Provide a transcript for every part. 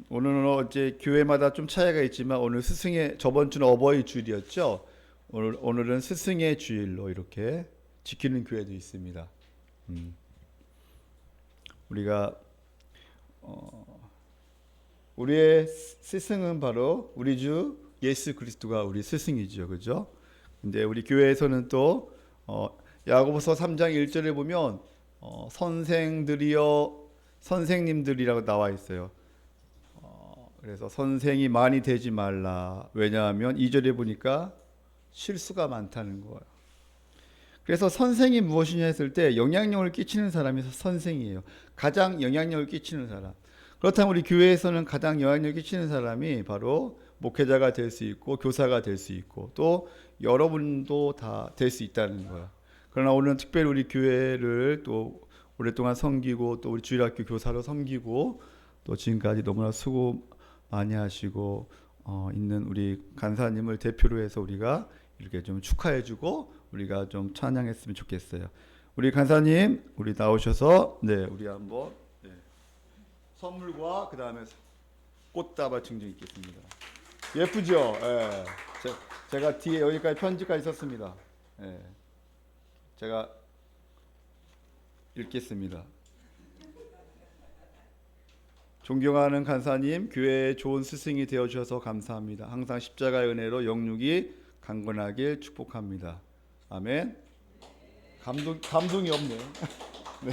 오늘은 어제 교회마다 좀 차이가 있지만 오늘 스승의 저번 주는 어버이 주일이었죠. 오늘은 스승의 주일로 이렇게 지키는 교회도 있습니다. 음, 우리가 우리의 스승은 바로 우리 주 예수 그리스도가 우리 스승이죠, 그죠? 근데 우리 교회에서는 또 야고보서 3장 1절에 보면 선생들이여 선생님들이라고 나와 있어요. 그래서 선생이 많이 되지 말라. 왜냐하면 2절에 보니까 실수가 많다는 거예요. 그래서 선생이 무엇이냐 했을 때 영향력을 끼치는 사람이 선생이에요. 가장 영향력을 끼치는 사람. 그렇다면 우리 교회에서는 가장 영향력을 끼치는 사람이 바로 목회자가 될 수 있고 교사가 될 수 있고 또 여러분도 다 될 수 있다는 거예요. 그러나 오늘은 특별히 우리 교회를 또 오랫동안 섬기고 또 우리 주일학교 교사로 섬기고 또 지금까지 너무나 수고 많이 하시고 있는 우리 간사님을 대표로 해서 우리가 이렇게 좀 축하해주고 우리가 좀 찬양했으면 좋겠어요. 우리 간사님, 우리 나오셔서 우리 한번 선물과 그 다음에 꽃다발 증정 있겠습니다. 예쁘죠? 예. 제가 뒤에 여기까지 편지까지 썼습니다. 예. 제가 읽겠습니다. 존경하는 간사님, 교회의 좋은 스승이 되어주셔서 감사합니다. 항상 십자가의 은혜로 영육이 강건하길 축복합니다. 아멘. 감동이 없네. 네.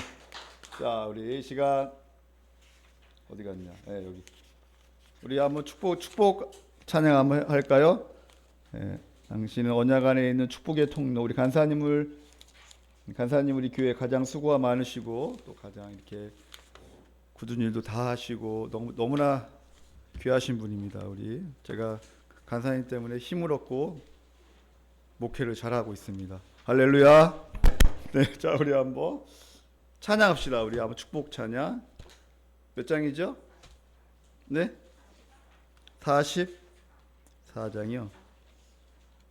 자, 우리 시간 어디 갔냐? 네, 여기. 우리 한번 축복 찬양 한번 할까요? 네. 당신은 언약 안에 있는 축복의 통로. 우리 간사님 우리 교회 가장 수고가 많으시고 또 가장 이렇게 굳은 일도 다 하시고 너무나 귀하신 분입니다. 제가 간사님 때문에 힘을 얻고 목회를 잘하고 있습니다. 할렐루야. 네, 자 우리 한번 찬양합시다. 우리 한번 축복 찬양. 몇 장이죠? 네, 44장이요.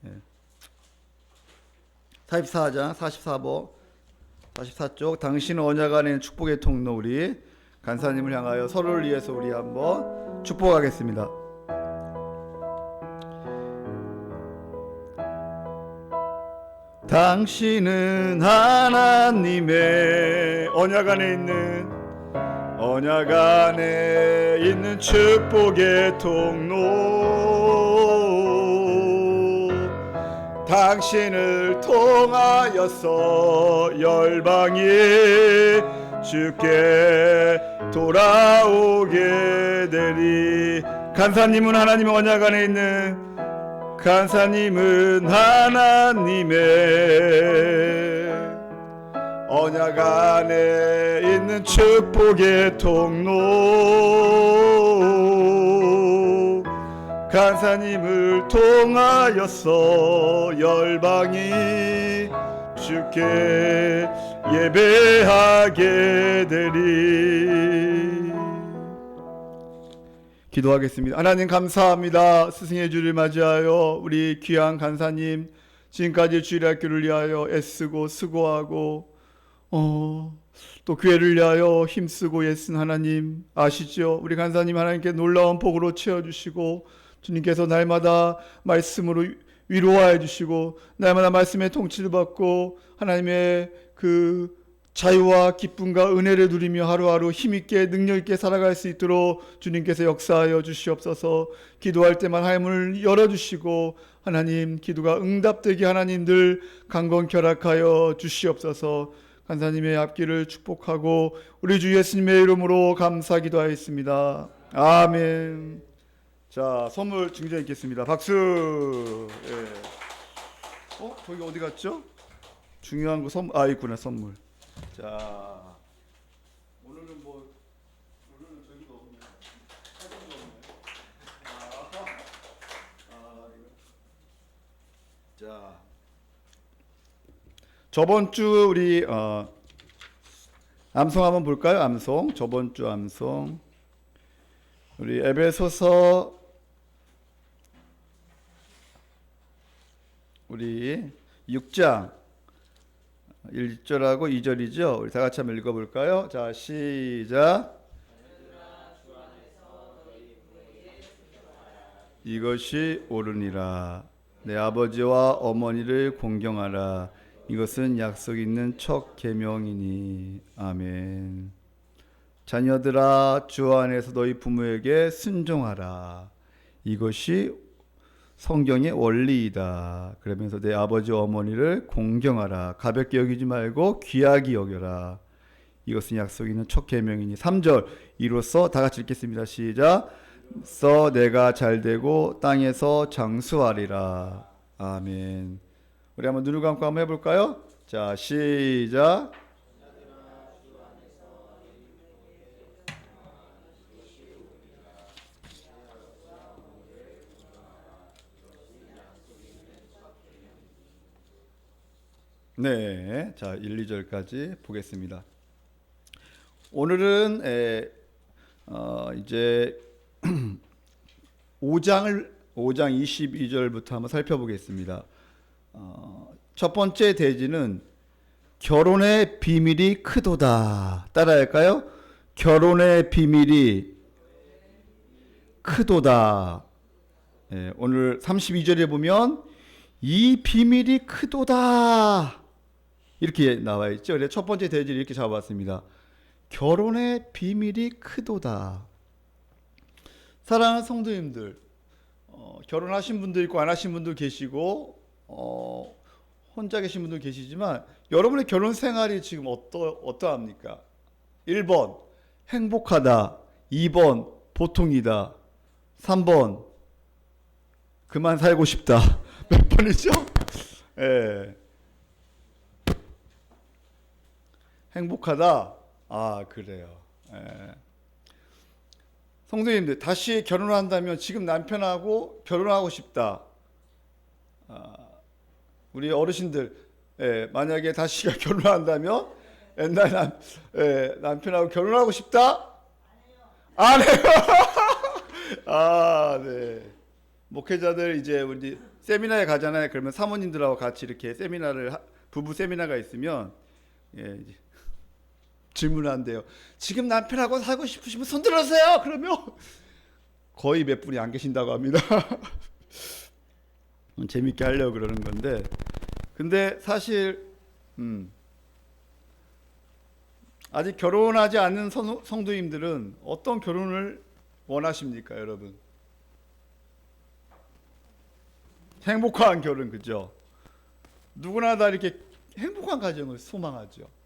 네. 44장 44번 44쪽. 당신은 언약 안에 있는 축복의 통로. 우리 간사님을 향하여 서로를 위해서 우리 한번 축복하겠습니다. 당신은 하나님의 언약 안에 있는 축복의 통로. 당신을 통하여서 열방이 주께 돌아오게 되리. 간사님은 하나님의 언약 안에 있는 언약 안에 있는 축복의 통로. 간사님을 통하여서 열방이 주께 예배하게 되리. 기도하겠습니다. 하나님 감사합니다. 스승의 주를 맞이하여 우리 귀한 간사님 지금까지 주일학교를 위하여 애쓰고 수고하고 또 교회를 위하여 힘쓰고 애쓴 하나님 아시죠? 우리 간사님 하나님께 놀라운 복으로 채워주시고 주님께서 날마다 말씀으로 위로하여 주시고 날마다 말씀의 통치를 받고 하나님의 그 자유와 기쁨과 은혜를 누리며 하루하루 힘있게 능력있게 살아갈 수 있도록 주님께서 역사하여 주시옵소서. 기도할 때만 하나님을 열어주시고 하나님 기도가 응답되게 하나님들 강건 결합하여 주시옵소서. 간사님의 앞길을 축복하고 우리 주 예수님의 이름으로 감사 기도하였습니다. 아멘. 자, 선물 증정 있겠습니다. 박수. 예. 저기 어디 갔죠? 중요한 거 선물 있구나. 선물. 자, 오늘은 저기도 없네. 사진도 없네. 자, 저번 주 우리 암송 한번 볼까요? 암송. 저번 주 암송. 우리 에베소서 우리 6장 1절하고 2절이죠. 우리 다 같이 한번 읽어볼까요? 자, 시작. 이것이 옳으니라. 내 아버지와 어머니를 공경하라. 이것은 약속 있는 첫 계명이니. 아멘. 자녀들아, 주 안에서 너희 부모에게 순종하라. 이것이 성경의 원리이다. 그러면서 내 아버지 어머니를 공경하라. 가볍게 여기지 말고 귀하게 여겨라. 이것은 약속 있는 첫 계명이니. 3절 이로써 다 같이 읽겠습니다. 시작. 써 내가 잘되고 땅에서 장수하리라. 아멘. 우리 한번 눈을 감고 한번 해볼까요? 자, 시작. 네, 자 1, 2절까지 보겠습니다. 오늘은 이제 5장 22절부터 한번 살펴보겠습니다. 첫 번째 대지는 결혼의 비밀이 크도다. 따라할까요? 결혼의 비밀이 크도다. 오늘 32절에 보면 이 비밀이 크도다. 이렇게 나와 있죠. 그래서 첫 번째 대지를 이렇게 잡아봤습니다. 결혼의 비밀이 크도다. 사랑하는 성도님들, 결혼하신 분도 있고 안 하신 분도 계시고 혼자 계신 분도 계시지만 여러분의 결혼 생활이 지금 어떠합니까? 1번 행복하다, 2번 보통이다, 3번 그만 살고 싶다. 몇 번이죠? 예. 행복하다. 아, 그래요. 예. 성도님들, 다시 결혼한다면 지금 남편하고 결혼하고 싶다. 우리 어르신들, 만약에 다시 결혼한다면 옛날 남편하고 결혼하고 싶다? 안 해요. 아, 네. 목회자들 이제 우리 세미나에 가잖아요. 그러면 사모님들하고 같이 이렇게 부부 세미나가 있으면 이제 질문한대요. 지금 남편하고 살고 싶으시면 손 들어주세요. 그러면 거의 몇 분이 안 계신다고 합니다. 재밌게 하려고 그러는 건데, 근데 사실 아직 결혼하지 않은 성도님들은 어떤 결혼을 원하십니까, 여러분? 행복한 결혼, 그죠? 누구나 다 이렇게 행복한 가정을 소망하죠.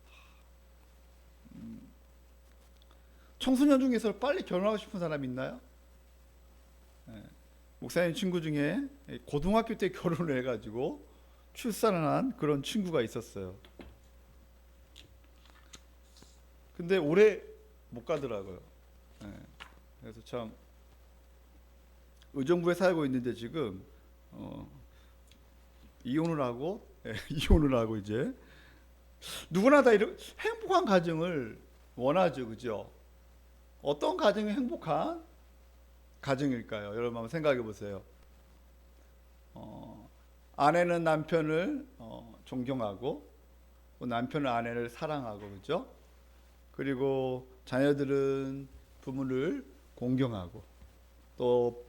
청소년 중에서 빨리 결혼하고 싶은 사람 있나요? 목사님 친구 중에 고등학교 때 결혼을 해가지고 출산을 한 그런 친구가 있었어요. 근데 오래 못 가더라고요. 그래서 참 의정부에 살고 있는데 지금 이혼을 하고 이제 누구나 다 이런 행복한 가정을 원하죠, 그죠? 어떤 가정이 행복한 가정일까요? 여러분 한번 생각해 보세요. 아내는 남편을 존경하고, 남편은 아내를 사랑하고, 그죠? 그리고 자녀들은 부모를 공경하고, 또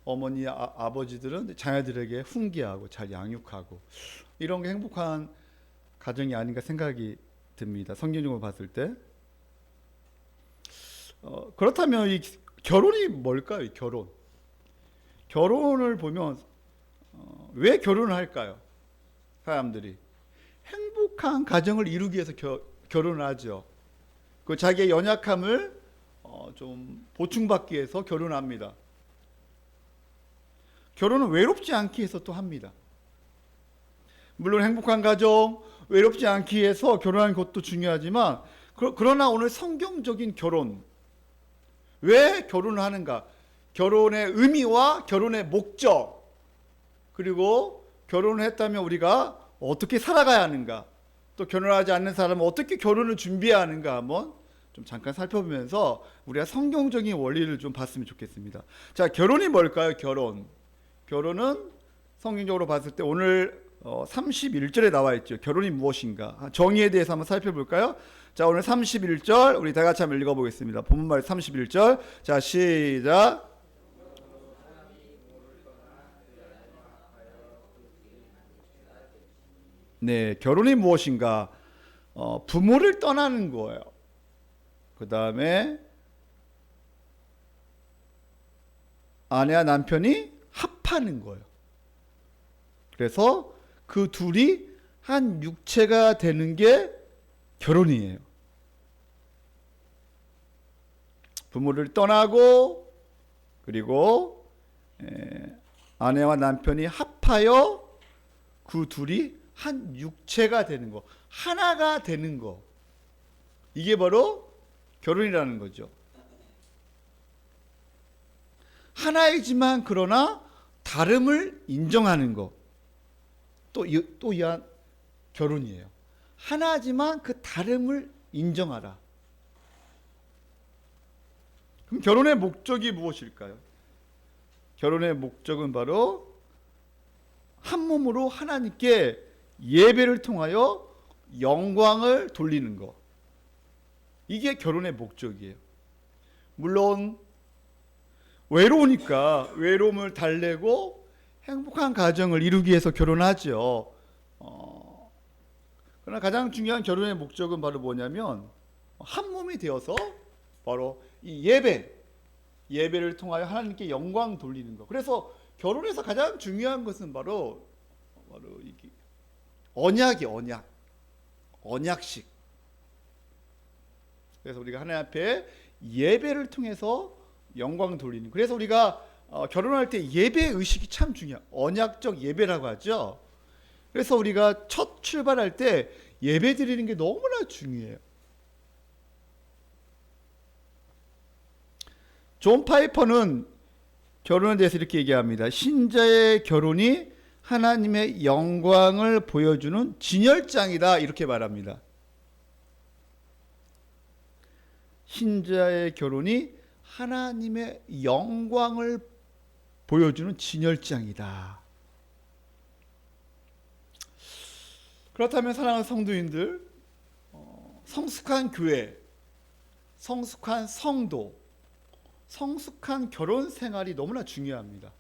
어머니, 아버지들은 자녀들에게 훈계하고 잘 양육하고, 이런 게 행복한 가정이 아닌가 생각이 듭니다. 성경적으로 봤을 때. 그렇다면 이 결혼이 뭘까요? 이 결혼을 보면 왜 결혼을 할까요? 사람들이 행복한 가정을 이루기 위해서 결혼을 하죠. 그 자기의 연약함을 좀 보충받기 위해서 결혼합니다. 결혼은 외롭지 않기 위해서 또 합니다. 물론 행복한 가정, 외롭지 않기 위해서 결혼하는 것도 중요하지만, 그러나 오늘 성경적인 결혼, 왜 결혼을 하는가? 결혼의 의미와 결혼의 목적, 그리고 결혼을 했다면 우리가 어떻게 살아가야 하는가, 또 결혼하지 않는 사람은 어떻게 결혼을 준비해야 하는가 한번 좀 잠깐 살펴보면서 우리가 성경적인 원리를 좀 봤으면 좋겠습니다. 자, 결혼이 뭘까요? 결혼은 성경적으로 봤을 때 오늘 31절에 나와 있죠. 결혼이 무엇인가? 정의에 대해서 한번 살펴볼까요? 자, 오늘 31절 우리 다 같이 한번 읽어보겠습니다. 본문 말 31절. 자, 시작. 네, 결혼이 무엇인가? 부모를 떠나는 거예요. 그 다음에 아내와 남편이 합하는 거예요. 그래서 그 둘이 한 육체가 되는 게 결혼이에요. 부모를 떠나고 그리고 아내와 남편이 합하여 그 둘이 한 육체가 되는 거, 하나가 되는 거. 이게 바로 결혼이라는 거죠. 하나이지만 그러나 다름을 인정하는 거. 또 이한 결혼이에요. 하나지만 그 다름을 인정하라. 그럼 결혼의 목적이 무엇일까요? 결혼의 목적은 바로 한 몸으로 하나님께 예배를 통하여 영광을 돌리는 것. 이게 결혼의 목적이에요. 물론 외로우니까 외로움을 달래고 행복한 가정을 이루기 위해서 결혼하죠. 그러나 가장 중요한 결혼의 목적은 바로 뭐냐면 한 몸이 되어서 바로 이 예배를 통하여 하나님께 영광 돌리는 것. 그래서 결혼에서 가장 중요한 것은 바로 이게 언약식. 그래서 우리가 하나님 앞에 예배를 통해서 영광 돌리는. 그래서 우리가 결혼할 때 예배 의식이 참 중요해요. 언약적 예배라고 하죠. 그래서 우리가 첫 출발할 때 예배 드리는 게 너무나 중요해요. 존 파이퍼는 결혼에 대해서 이렇게 얘기합니다. 신자의 결혼이 하나님의 영광을 보여주는 진열장이다, 이렇게 말합니다. 신자의 결혼이 하나님의 영광을 보여주는 진열장이다. 그렇다면 사랑하는 성도인들, 성숙한 교회, 성숙한 성도, 성숙한 결혼 생활이 너무나 중요합니다.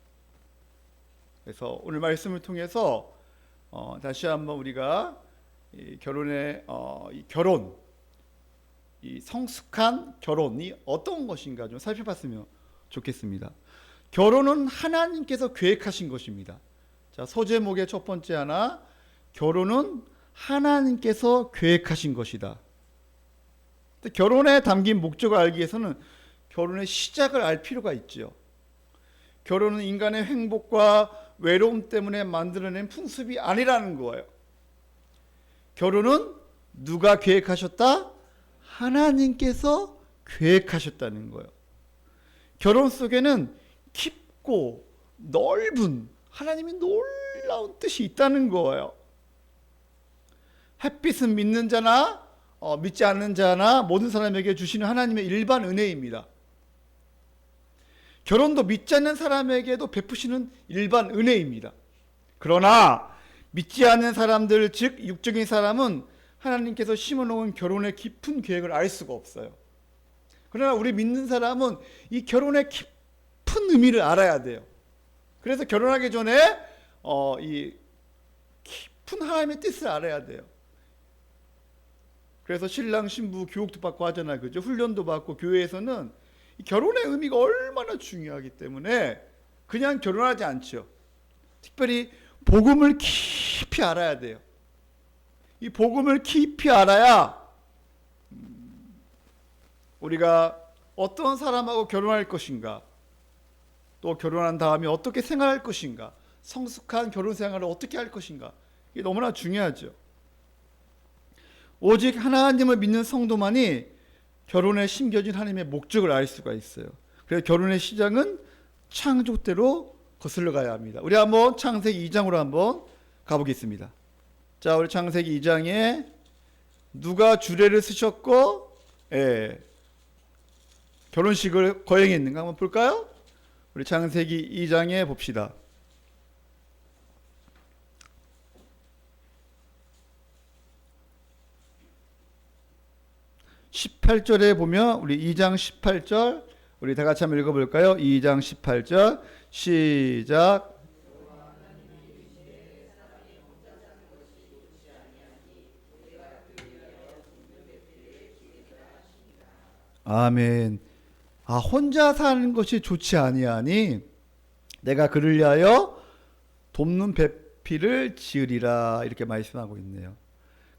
그래서 오늘 말씀을 통해서 다시 한번 우리가 이 성숙한 결혼이 어떤 것인가 좀 살펴봤으면 좋겠습니다. 결혼은 하나님께서 계획하신 것입니다. 자, 소제목의 첫 번째 하나, 결혼은 하나님께서 계획하신 것이다. 결혼에 담긴 목적을 알기 위해서는 결혼의 시작을 알 필요가 있죠. 결혼은 인간의 행복과 외로움 때문에 만들어낸 풍습이 아니라는 거예요. 결혼은 누가 계획하셨다? 하나님께서 계획하셨다는 거예요. 결혼 속에는 깊고 넓은 하나님이 놀라운 뜻이 있다는 거예요. 햇빛은 믿는 자나 믿지 않는 자나 모든 사람에게 주시는 하나님의 일반 은혜입니다. 결혼도 믿지 않는 사람에게도 베푸시는 일반 은혜입니다. 그러나 믿지 않는 사람들, 즉 육적인 사람은 하나님께서 심어놓은 결혼의 깊은 계획을 알 수가 없어요. 그러나 우리 믿는 사람은 이 결혼의 깊은 의미를 알아야 돼요. 그래서 결혼하기 전에 이 깊은 하나님의 뜻을 알아야 돼요. 그래서 신랑 신부 교육도 받고 하잖아요, 그죠? 훈련도 받고. 교회에서는 이 결혼의 의미가 얼마나 중요하기 때문에 그냥 결혼하지 않죠. 특별히 복음을 깊이 알아야 돼요. 이 복음을 깊이 알아야 우리가 어떤 사람하고 결혼할 것인가, 또 결혼한 다음에 어떻게 생활할 것인가, 성숙한 결혼 생활을 어떻게 할 것인가, 이게 너무나 중요하죠. 오직 하나님을 믿는 성도만이 결혼에 심겨진 하나님의 목적을 알 수가 있어요. 그래서 결혼의 시작은 창조 때로 거슬러 가야 합니다. 우리 한번 창세기 2장으로 한번 가보겠습니다. 자, 우리 창세기 2장에 누가 주례를 쓰셨고 결혼식을 거행했는가 한번 볼까요? 우리 창세기 2장에 봅시다. 18절에 보면 우리 2장 18절 우리 다 같이 한번 읽어볼까요? 2장 18절 시작. 아멘. 혼자 사는 것이 좋지 아니하니 내가 그를 위하여 돕는 배필을 지으리라 이렇게 말씀하고 있네요.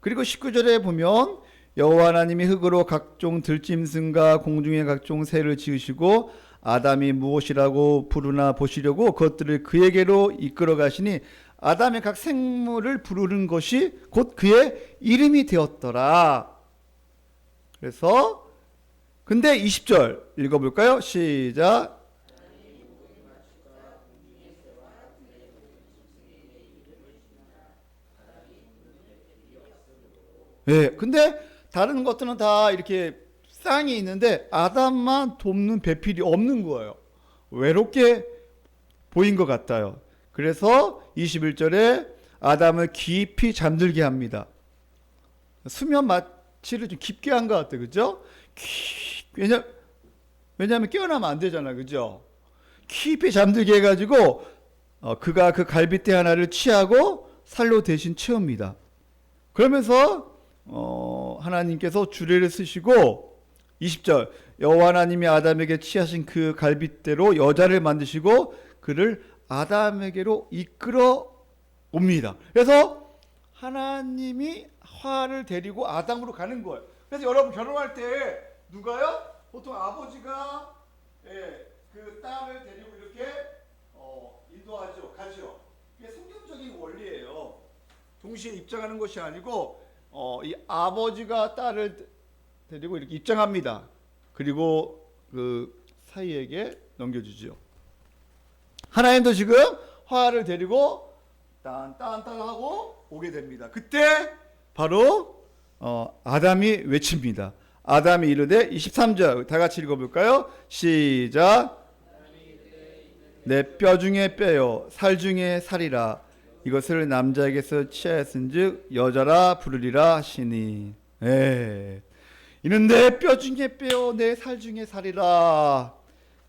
그리고 19절에 보면 여호와 하나님이 흙으로 각종 들짐승과 공중의 각종 새를 지으시고 아담이 무엇이라고 부르나 보시려고 그것들을 그에게로 이끌어 가시니 아담의 각 생물을 부르는 것이 곧 그의 이름이 되었더라. 그래서 근데 20절 읽어볼까요? 시작. 네, 근데 다른 것들은 다 이렇게 쌍이 있는데 아담만 돕는 배필이 없는 거예요. 외롭게 보인 것 같아요. 그래서 21절에 아담을 깊이 잠들게 합니다. 수면 마취를 좀 깊게 한 것 같아요. 그죠? 왜냐하면 깨어나면 안 되잖아. 그죠? 깊이 잠들게 해가지고 그가 그 갈빗대 하나를 취하고 살로 대신 채웁니다. 그러면서 하나님께서 주례를 쓰시고 20절 여호와 하나님이 아담에게 취하신 그 갈빗대로 여자를 만드시고 그를 아담에게로 이끌어 옵니다. 그래서 하나님이 화를 데리고 아담으로 가는 거예요. 그래서 여러분 결혼할 때 누가요? 보통 아버지가 그 딸을 데리고 이렇게 인도하죠, 가죠. 이게 성경적인 원리예요. 동시에 입장하는 것이 아니고 이 아버지가 딸을 데리고 이렇게 입장합니다. 그리고 그 사이에게 넘겨주죠. 하나님도 지금 화를 데리고 딴딴딴하고 오게 됩니다. 그때 바로 아담이 외칩니다. 아담이 이르되 23절 다 같이 읽어볼까요? 시작. 내 뼈 중에 뼈요 살 중에 살이라 이것을 남자에게서 취하였은즉 여자라 부르리라 하시니. 이는 내 뼈 중에 뼈요 내 살 중에 살이라.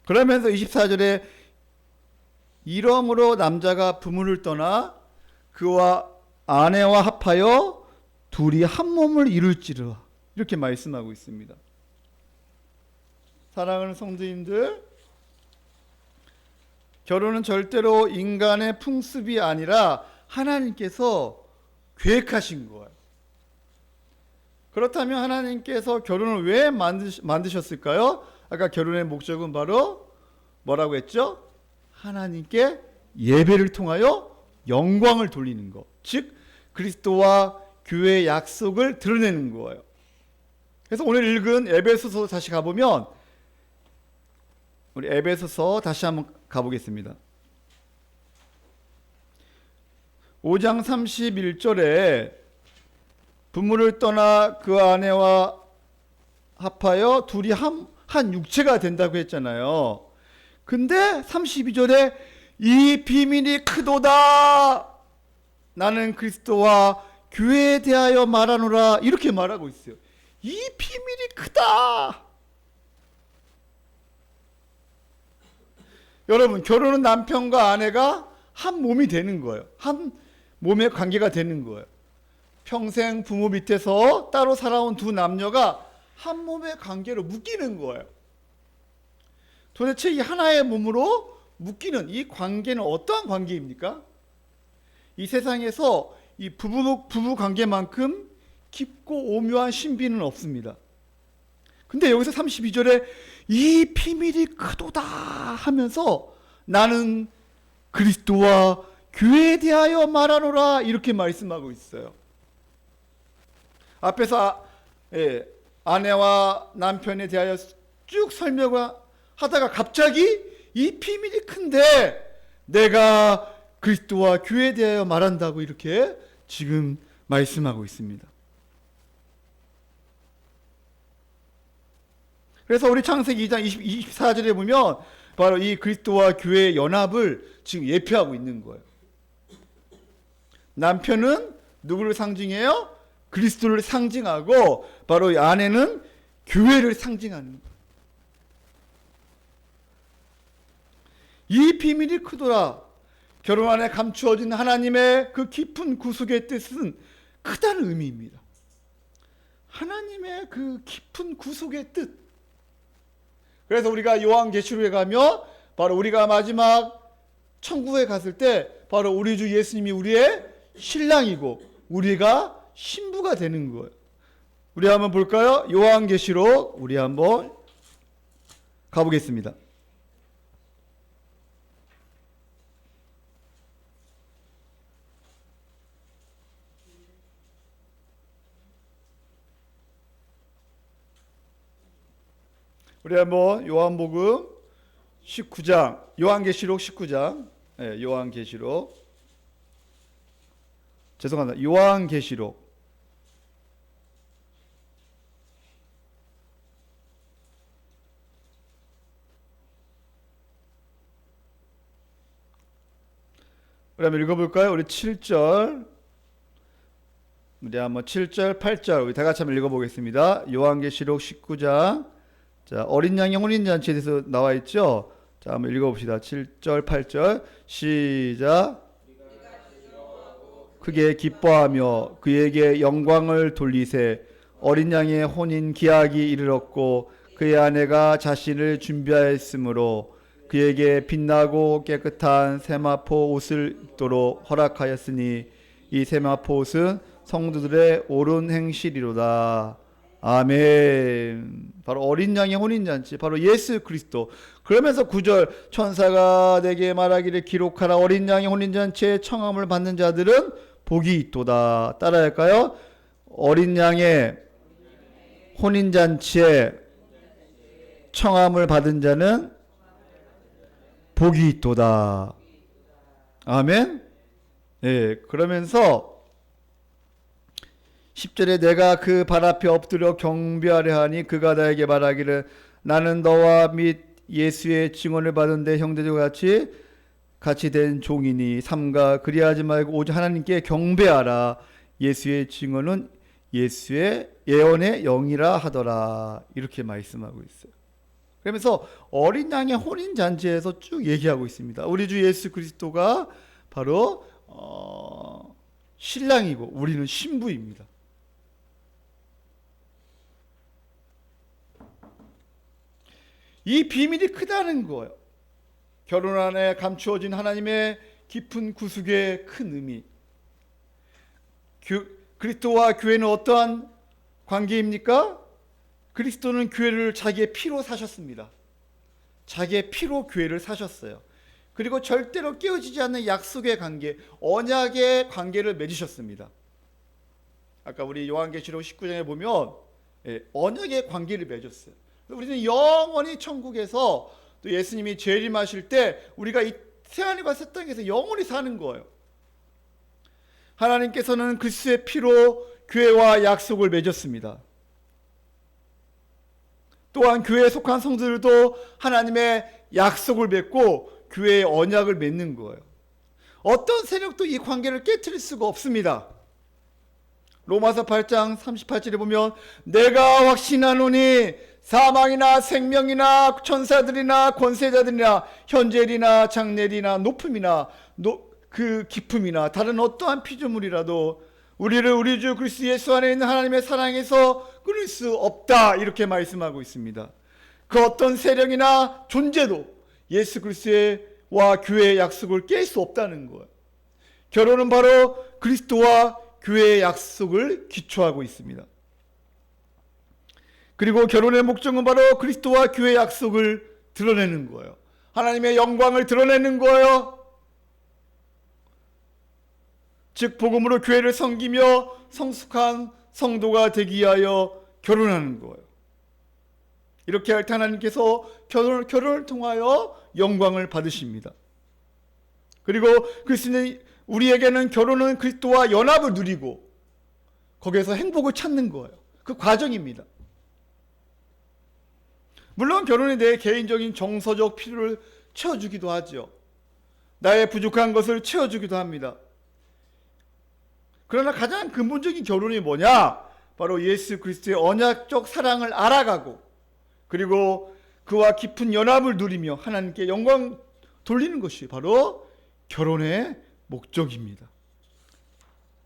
그러면서 24절에 이러므로 남자가 부모를 떠나 그와 아내와 합하여 둘이 한 몸을 이룰지라 이렇게 말씀하고 있습니다. 사랑하는 성도님들, 결혼은 절대로 인간의 풍습이 아니라 하나님께서 계획하신 거예요. 그렇다면 하나님께서 결혼을 왜 만드셨을까요? 아까 결혼의 목적은 바로 뭐라고 했죠? 하나님께 예배를 통하여 영광을 돌리는 것, 즉 그리스도와 교회의 약속을 드러내는 거예요. 그래서 오늘 읽은 에베소서 다시 가보면 우리 에베소서 다시 한번 가보겠습니다. 5장 31절에 부모를 떠나 그 아내와 합하여 둘이 한 육체가 된다고 했잖아요. 근데 32절에 이 비밀이 크도다 나는 그리스도와 교회에 대하여 말하노라 이렇게 말하고 있어요. 이 비밀이 크다. 여러분, 결혼은 남편과 아내가 한 몸이 되는 거예요. 한 몸의 관계가 되는 거예요. 평생 부모 밑에서 따로 살아온 두 남녀가 한 몸의 관계로 묶이는 거예요. 도대체 이 하나의 몸으로 묶이는 이 관계는 어떠한 관계입니까? 이 세상에서 이 부부 관계만큼 깊고 오묘한 신비는 없습니다. 근데 여기서 32절에 이 비밀이 크도다 하면서 나는 그리스도와 교회에 대하여 말하노라 이렇게 말씀하고 있어요. 앞에서 아내와 남편에 대하여 쭉 설명을 하다가 갑자기 이 비밀이 큰데 내가 그리스도와 교회에 대하여 말한다고 이렇게 지금 말씀하고 있습니다. 그래서 우리 창세기 2장 24절에 보면 바로 이 그리스도와 교회의 연합을 지금 예표하고 있는 거예요. 남편은 누구를 상징해요? 그리스도를 상징하고 바로 이 아내는 교회를 상징하는 거예요. 이 비밀이 크도다. 결혼 안에 감추어진 하나님의 그 깊은 구속의 뜻은 크다는 의미입니다. 하나님의 그 깊은 구속의 뜻, 그래서 우리가 요한계시록에 가면 바로 우리가 마지막 천국에 갔을 때 바로 우리 주 예수님이 우리의 신랑이고 우리가 신부가 되는 거예요. 우리 한번 볼까요? 요한계시록 우리 한번 가보겠습니다. 우리 한번 요한복음 19장, 요한계시록 19장, 네, 요한계시록, 죄송합니다. 요한계시록 '우리 한번 읽어볼까요? 우리 7절, 우리 한번 7절, 8절 우리 다 같이 한번 읽어보겠습니다. 요한계시록 19장. 자, 어린 양의 혼인잔치에 대해서 나와 있죠. 자, 한번 읽어봅시다. 7절, 8절 시작. 크게 기뻐하며 그에게 영광을 돌리세. 어린 양의 혼인 기약이 이르렀고 그의 아내가 자신을 준비하였으므로 그에게 빛나고 깨끗한 세마포 옷을 입도록 허락하였으니 이 세마포 옷은 성도들의 옳은 행실이로다. 아멘. 바로 어린 양의 혼인잔치, 바로 예수 그리스도. 그러면서 9절, 천사가 내게 말하기를 기록하라. 어린 양의 혼인잔치에 청함을 받는 자들은 복이 있도다. 따라할까요? 어린 양의 혼인잔치에 청함을 받은 자는 복이 있도다. 아멘. 예, 그러면서 10절에 내가 그 발 앞에 엎드려 경배하려 하니 그가 나에게 말하기를 나는 너와 및 예수의 증언을 받은 내 형제들과 같이 된 종이니 삼가 그리하지 말고 오직 하나님께 경배하라. 예수의 증언은 예수의 예언의 영이라 하더라. 이렇게 말씀하고 있어요. 그러면서 어린 양의 혼인 잔치에서 쭉 얘기하고 있습니다. 우리 주 예수 그리스도가 바로 신랑이고 우리는 신부입니다. 이 비밀이 크다는 거예요. 결혼 안에 감추어진 하나님의 깊은 구속의 큰 의미. 그리스도와 교회는 어떠한 관계입니까? 그리스도는 교회를 자기의 피로 사셨습니다. 자기의 피로 교회를 사셨어요. 그리고 절대로 깨어지지 않는 약속의 관계, 언약의 관계를 맺으셨습니다. 아까 우리 요한계시록 19장에 보면 언약의 관계를 맺었어요. 우리는 영원히 천국에서 또 예수님이 재림하실 때 우리가 이 새하늘과 새 땅에서 영원히 사는 거예요. 하나님께서는 그리스도의 피로 교회와 약속을 맺었습니다. 또한 교회에 속한 성도들도 하나님의 약속을 맺고 교회의 언약을 맺는 거예요. 어떤 세력도 이 관계를 깨트릴 수가 없습니다. 로마서 8장 38절에 보면 내가 확신하노니 사망이나 생명이나 천사들이나 권세자들이나 현재일이나 장래일이나 높음이나 그 깊음이나 다른 어떠한 피조물이라도 우리를 우리 주 그리스도 예수 안에 있는 하나님의 사랑에서 끊을 수 없다. 이렇게 말씀하고 있습니다. 그 어떤 세력이나 존재도 예수 그리스도와 교회의 약속을 깰 수 없다는 거예요. 결혼은 바로 그리스도와 교회의 약속을 기초하고 있습니다. 그리고 결혼의 목적은 바로 그리스도와 교회의 약속을 드러내는 거예요. 하나님의 영광을 드러내는 거예요. 즉 복음으로 교회를 섬기며 성숙한 성도가 되기 위하여 결혼하는 거예요. 이렇게 할 때 하나님께서 결혼을 통하여 영광을 받으십니다. 그리고 그리스도는 우리에게는 결혼은 그리스도와 연합을 누리고 거기에서 행복을 찾는 거예요. 그 과정입니다. 물론 결혼이 내 개인적인 정서적 필요를 채워주기도 하죠. 나의 부족한 것을 채워주기도 합니다. 그러나 가장 근본적인 결혼이 뭐냐? 바로 예수 그리스도의 언약적 사랑을 알아가고 그리고 그와 깊은 연합을 누리며 하나님께 영광 돌리는 것이 바로 결혼의 목적입니다.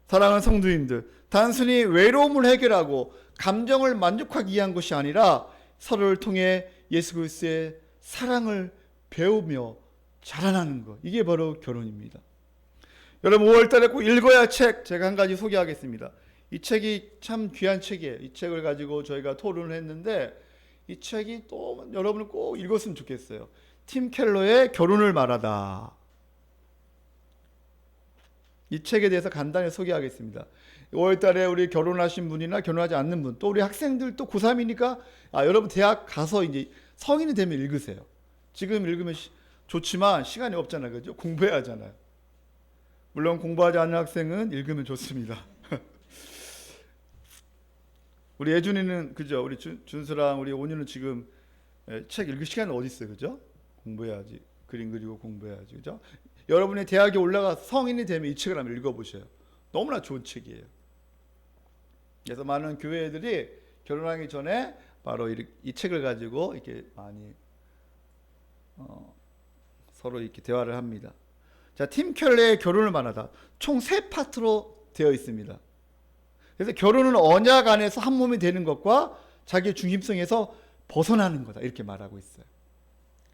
사랑하는 성도님들, 단순히 외로움을 해결하고 감정을 만족하기 위한 것이 아니라 서로를 통해 예수 그리스도의 사랑을 배우며 자라나는 것, 이게 바로 결혼입니다. 여러분 5월달에 꼭 읽어야 할 책 제가 한 가지 소개하겠습니다. 이 책이 참 귀한 책이에요. 이 책을 가지고 저희가 토론을 했는데 이 책이 또 여러분은 꼭 읽었으면 좋겠어요. 팀 켈러의 결혼을 말하다. 이 책에 대해서 간단히 소개하겠습니다. 5월달에 우리 결혼하신 분이나 결혼하지 않는 분, 또 우리 학생들 또 고3이니까 여러분 대학 가서 이제 성인이 되면 읽으세요. 지금 읽으면 좋지만 시간이 없잖아요, 그죠? 공부해야 하잖아요. 물론 공부하지 않는 학생은 읽으면 좋습니다. 우리 예준이는 그죠? 우리 준수랑 우리 온유는 지금 책 읽을 시간이 어디 있어요, 그죠? 공부해야지. 그림 그리고 공부해야지, 그죠? 여러분이 대학에 올라가 성인이 되면 이 책을 한번 읽어보세요. 너무나 좋은 책이에요. 그래서 많은 교회들이 결혼하기 전에 바로 이 책을 가지고 이렇게 많이 서로 이렇게 대화를 합니다. 자, 팀 켈러의 결혼을 말하다. 총 3파트로 되어 있습니다. 그래서 결혼은 언약 안에서 한 몸이 되는 것과 자기의 중심성에서 벗어나는 거다, 이렇게 말하고 있어요.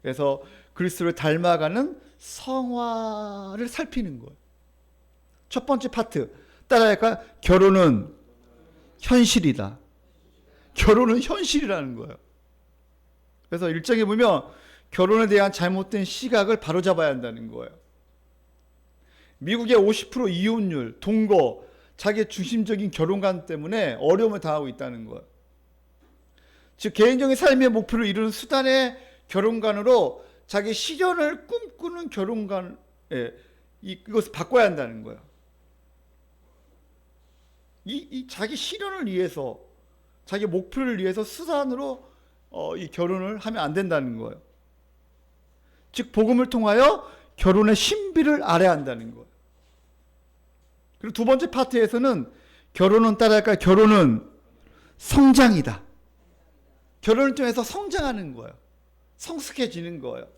그래서 그리스도를 닮아가는 성화를 살피는 거예요. 첫 번째 파트 따라할까? 결혼은 현실이다. 결혼은 현실이라는 거예요. 그래서 1장에 보면 결혼에 대한 잘못된 시각을 바로잡아야 한다는 거예요. 미국의 50% 이혼율, 동거, 자기의 중심적인 결혼관 때문에 어려움을 당하고 있다는 거예요. 즉 개인적인 삶의 목표를 이루는 수단의 결혼관으로 자기 실현을 꿈꾸는 결혼관, 이것을 바꿔야 한다는 거예요. 이 자기 실현을 위해서, 자기 목표를 위해서 수단으로 이 결혼을 하면 안 된다는 거예요. 즉 복음을 통하여 결혼의 신비를 알아야 한다는 거예요. 그리고 두 번째 파트에서는 결혼은 따라할까요? 결혼은 성장이다. 결혼을 통해서 성장하는 거예요. 성숙해지는 거예요.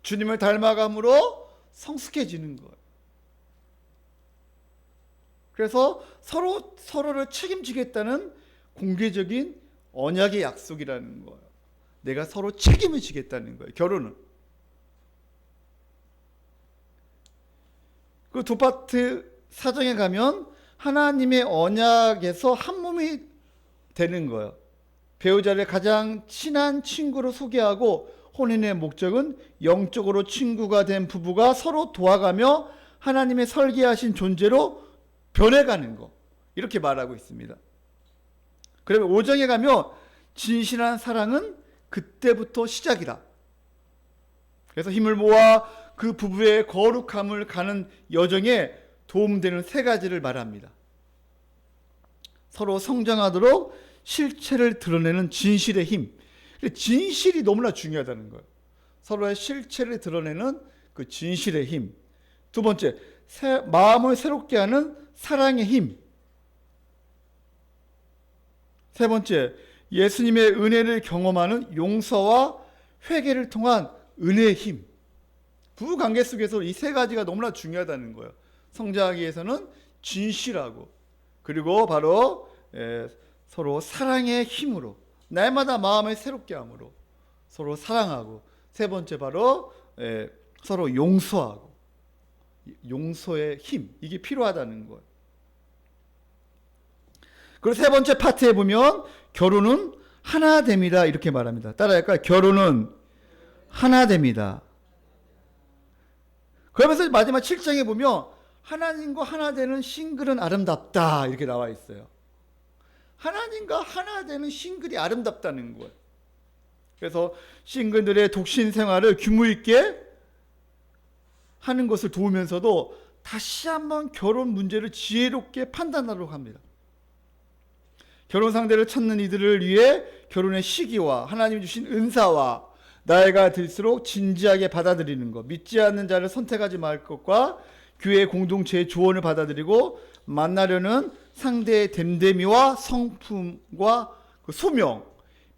주님을 닮아감으로 성숙해지는 거예요. 그래서 서로를 책임지겠다는 공개적인 언약의 약속이라는 거예요. 내가 서로 책임을 지겠다는 거예요. 결혼은. 그 두 파트 사정에 가면 하나님의 언약에서 한 몸이 되는 거예요. 배우자를 가장 친한 친구로 소개하고 혼인의 목적은 영적으로 친구가 된 부부가 서로 도와가며 하나님의 설계하신 존재로 변해가는 거, 이렇게 말하고 있습니다. 그러면 5장에 가면 진실한 사랑은 그때부터 시작이다. 그래서 힘을 모아 그 부부의 거룩함을 가는 여정에 도움되는 3가지를 말합니다. 서로 성장하도록 실체를 드러내는 진실의 힘. 진실이 너무나 중요하다는 거예요. 서로의 실체를 드러내는 그 진실의 힘. 두 번째, 마음을 새롭게 하는 사랑의 힘. 세 번째, 예수님의 은혜를 경험하는 용서와 회개를 통한 은혜의 힘. 부부 관계 속에서 이 3가지가 너무나 중요하다는 거예요. 성장하기 위해서는 진실하고, 그리고 바로 서로 사랑의 힘으로, 날마다 마음을 새롭게 함으로 서로 사랑하고, 세 번째 바로 서로 용서하고, 용서의 힘, 이게 필요하다는 거예요. 그리고 세 번째 파트에 보면 결혼은 하나됨이다, 이렇게 말합니다. 따라할까요? 결혼은 하나됨이다. 그러면서 마지막 7장에 보면 하나님과 하나 되는 싱글은 아름답다, 이렇게 나와 있어요. 하나님과 하나 되는 싱글이 아름답다는 거예요. 그래서 싱글들의 독신 생활을 규모 있게 하는 것을 도우면서도 다시 한번 결혼 문제를 지혜롭게 판단하도록 합니다. 결혼 상대를 찾는 이들을 위해 결혼의 시기와 하나님이 주신 은사와 나이가 들수록 진지하게 받아들이는 것, 믿지 않는 자를 선택하지 말 것과 교회 공동체의 조언을 받아들이고 만나려는 상대의 됨됨이와 성품과 그 소명,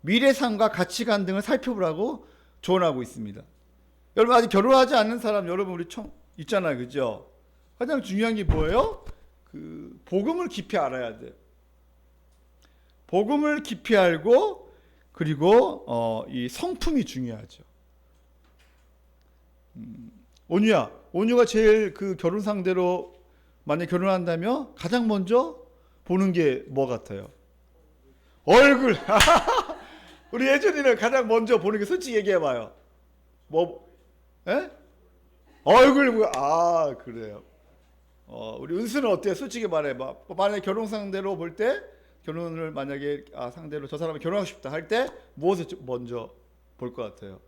미래상과 가치관 등을 살펴보라고 조언하고 있습니다. 여러분 아직 결혼하지 않는 사람 여러분 우리 있잖아요, 그죠? 가장 중요한 게 뭐예요? 그 복음을 깊이 알아야 돼요. 복음을 깊이 알고 그리고 이 성품이 중요하죠. 온유가 제일 그 결혼 상대로 만약 결혼한다면 가장 먼저 보는 게 뭐 같아요? 얼굴. 우리 예전에는 가장 먼저 보는 게 솔직히 얘기해봐요. 뭐, 에? 얼굴. 아, 그래요. 우리 은수는 어때요? 솔직히 말해봐. 만약에 결혼 상대로 볼 때, 결혼을 만약에 상대로 저 사람이 결혼하고 싶다 할 때 무엇을 먼저 볼 것 같아요?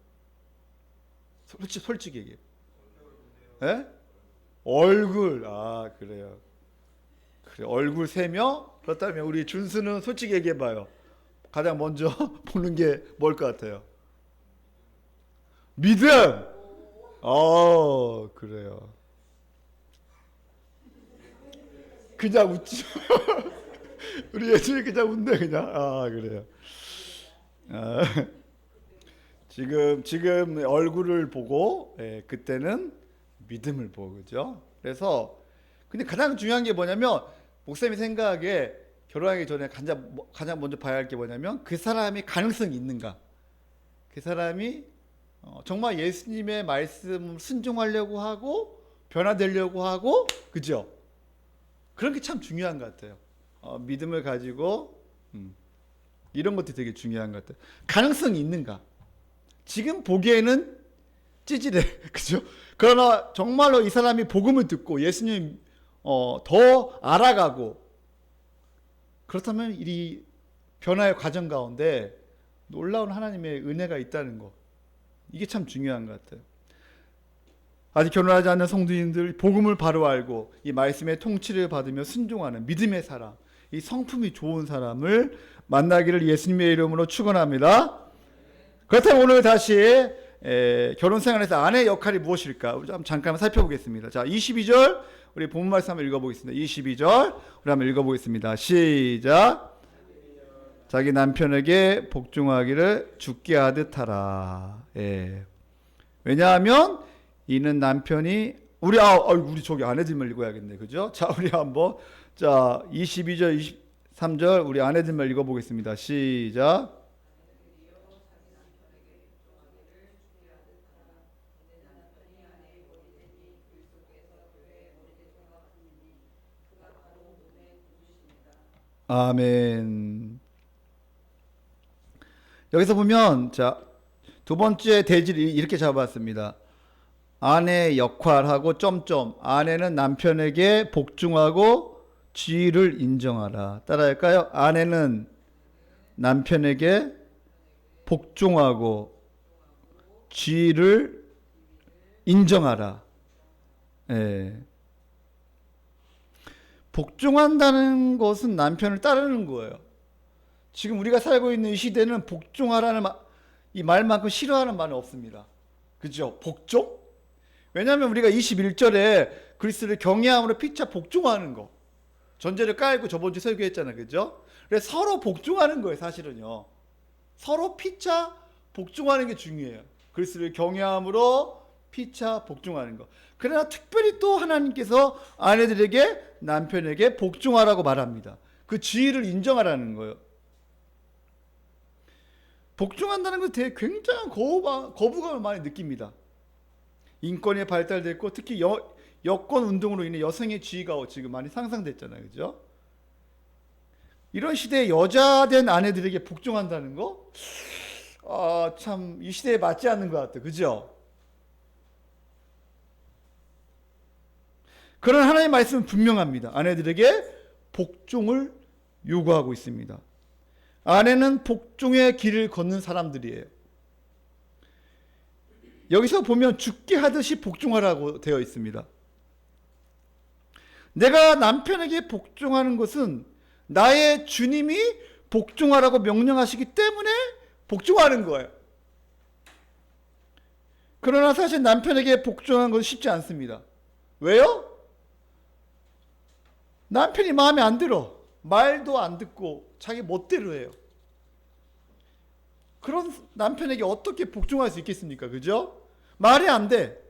솔직히 얘기해. 에? 얼굴. 아, 그래요. 그래, 얼굴 세며. 그렇다면 우리 준수는 솔직히 얘기해봐요. 가장 먼저 보는 게 뭘 것 같아요? 믿음. 그래요. 그냥 웃지. 우리 예준이 그냥 웃네 그냥. 그래요. 아, 지금 얼굴을 보고 그때는 믿음을 보고 그죠? 그래서 근데 가장 중요한 게 뭐냐면 목사님이 생각에 결혼하기 전에 가장 먼저 봐야 할 게 뭐냐면 그 사람이 가능성이 있는가? 그 사람이 정말 예수님의 말씀을 순종하려고 하고 변화되려고 하고 그죠? 그런 게 참 중요한 것 같아요. 믿음을 가지고 이런 것도 되게 중요한 것 같아요. 가능성이 있는가? 지금 보기에는 찌질해, 그죠? 그러나 정말로 이 사람이 복음을 듣고 예수님 더 알아가고 그렇다면 이 변화의 과정 가운데 놀라운 하나님의 은혜가 있다는 거, 이게 참 중요한 것 같아요. 아직 결혼하지 않는 성도님들 복음을 바로 알고 이 말씀의 통치를 받으며 순종하는 믿음의 사람, 이 성품이 좋은 사람을 만나기를 예수님의 이름으로 축원합니다. 그렇다면 오늘 다시 결혼 생활에서 아내의 역할이 무엇일까? 우리 잠깐 살펴보겠습니다. 자, 22절 우리 본문 말씀 한번 읽어보겠습니다. 22절 우리 한번 읽어보겠습니다. 시작. 자기 남편에게 복종하기를 죽게 하듯 하라. 왜냐하면 이는 남편이 우리 저기 아내들만 읽어야겠네, 그죠? 자, 우리 한번 22절, 23절 우리 아내들만 읽어보겠습니다. 시작. 아멘. 여기서 보면 두 번째 대지를 이렇게 잡았습니다. 아내의 역할하고 점점 아내는 남편에게 복종하고 지위를 인정하라. 따라할까요? 아내는 남편에게 복종하고 지위를 인정하라. 복종한다는 것은 남편을 따르는 거예요. 지금 우리가 살고 있는 이 시대는 복종하라는 이 말만큼 싫어하는 말은 없습니다. 그죠? 복종? 왜냐하면 우리가 21절에 그리스도를 경외함으로 피차 복종하는 거. 전제를 깔고 저번 주 설교했잖아요. 그죠? 그래서 서로 복종하는 거예요, 사실은요. 서로 피차 복종하는 게 중요해요. 그리스도를 경외함으로 피차 복종하는 거. 그러나 특별히 또 하나님께서 아내들에게 남편에게 복종하라고 말합니다. 그 지위를 인정하라는 거예요. 복종한다는 건 되게 굉장한 거부감을 많이 느낍니다. 인권이 발달됐고 특히 여권 운동으로 인해 여성의 지위가 지금 많이 상상됐잖아요. 그죠? 이런 시대에 여자된 아내들에게 복종한다는 거? 참 이 시대에 맞지 않는 것 같아요. 그죠? 그런 하나님의 말씀은 분명합니다. 아내들에게 복종을 요구하고 있습니다. 아내는 복종의 길을 걷는 사람들이에요. 여기서 보면 죽게 하듯이 복종하라고 되어 있습니다. 내가 남편에게 복종하는 것은 나의 주님이 복종하라고 명령하시기 때문에 복종하는 거예요. 그러나 사실 남편에게 복종하는 것은 쉽지 않습니다. 왜요? 남편이 마음에 안 들어. 말도 안 듣고 자기 멋대로 해요. 그런 남편에게 어떻게 복종할 수 있겠습니까? 그죠? 말이 안 돼.